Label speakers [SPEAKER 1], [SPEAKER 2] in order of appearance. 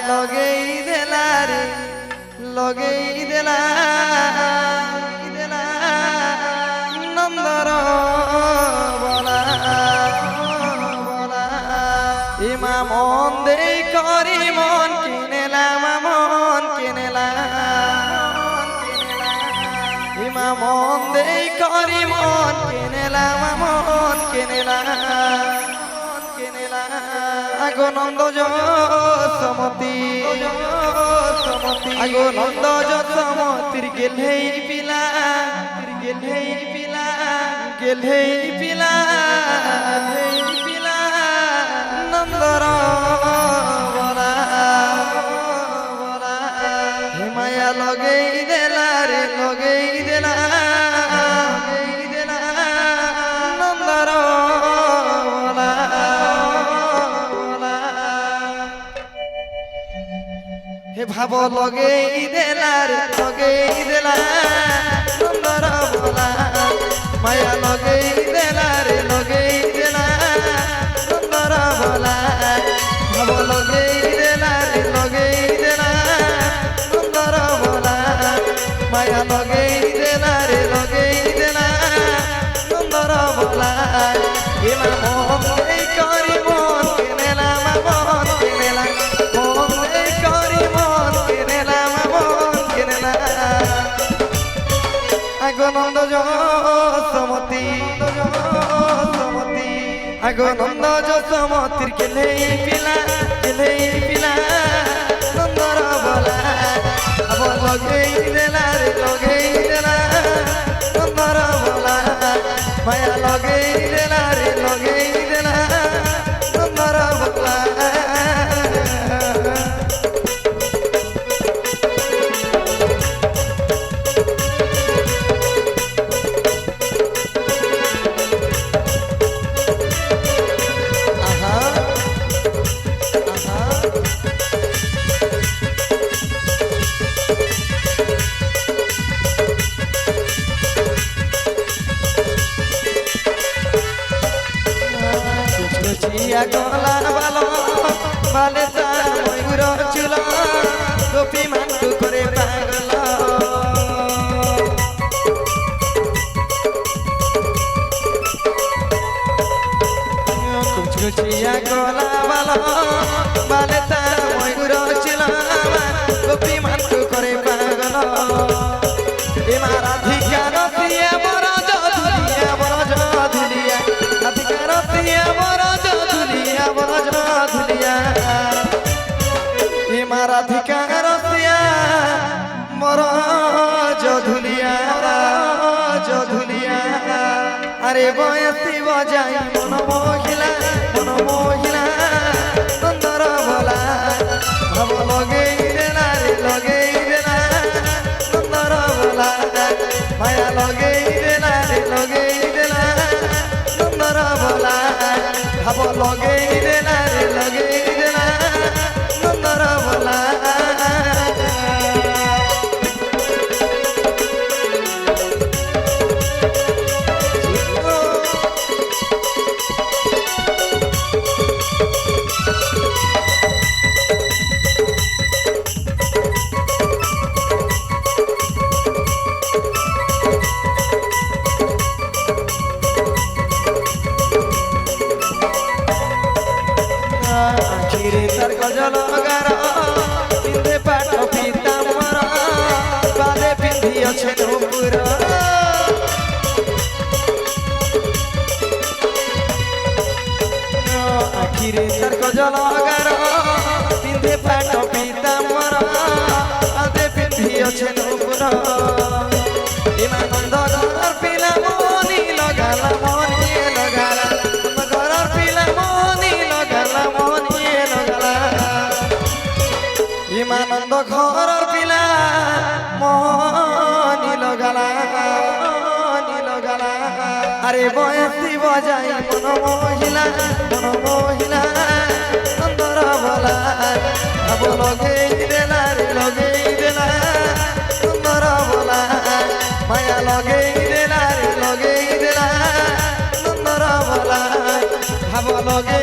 [SPEAKER 1] লগেই দেলা রে লগেই দেলা নন্দর বলা ইমা মন দেই করি মন কিনেলাম মন কিনেলাম ইমা মন দেই করি মন কিনেলাম আগো নন্দ যশোমতী আগো নন্দ যশোমতীর গেলেই পিলা নন্দর বলা হিমায়া লগেই দেলা রে লগেই দেলা নন্দর বলা হে ভাব লগেই দেলা রে লগেই দেলা নন্দর বলা মায়া লগেই দেলা রে লগেই দেলা নন্দর বলা ভাব লগেই দেলা রে লগেই দেলা নন্দর বলা মায়া লগেই দেলা রে লগেই দেলা নন্দর বলা এলা মন এই করি মন কিনেলাম মন কিনেলাম মন এই করি মন কিনেলাম মন কিনেলাম আগো নন্দ যশোমতী আগো নন্দ যশোমতীর গেলেই পিলা নন্দর বলা আব লগেই দেলা রে লগেই দেলা নন্দর বলা মায়া লগেই দেলা রে লগেই দেলা নন্দর বলা গলা বালো বালে তার ময়ূর চুল গোপী মান্টু করে পাগল কুচকুচিয়া গলা বালো বালে তার ময়ূর চুল গোপী মান্টু করে পাগল এমা রাধিকা রতিয়া বড় জধুলিয়া রাধিকা রতিয়া বড় রাধিকা রসিয়া মর জধুলিয়া আরে বয়সী বজাই মন মহিলা নন্দর বলা ভাব লগেই দেলা রে লগেই দেলা নন্দর বলা মায়া লগেই দেলা রে লগেই দেলা নন্দর বলা ভাব লগেই দেলা রে লগেই দেলা নন্দর বলা আখিরে তার গজল গার পিন্ধে পাট পিতাম্বর পাদে পিন্ধিଅছে নূপুর আখিরে তার গজল গার পিন্ধে পাট পিতাম্বর পাদে পিন্ধিଅছে নূপুর ইমানন্দ ঘর পিলা মনি লগালা ইমানন্দ ঘরর পিলা মনি লগালা আরে বয়সী বজাই মন মহিলা নন্দর বলা আব লগেই দেলা রে লগেই দেলা নন্দর বলা মায়া লগেই দেলা রে লগেই দেলা নন্দর বলা ভাব লগে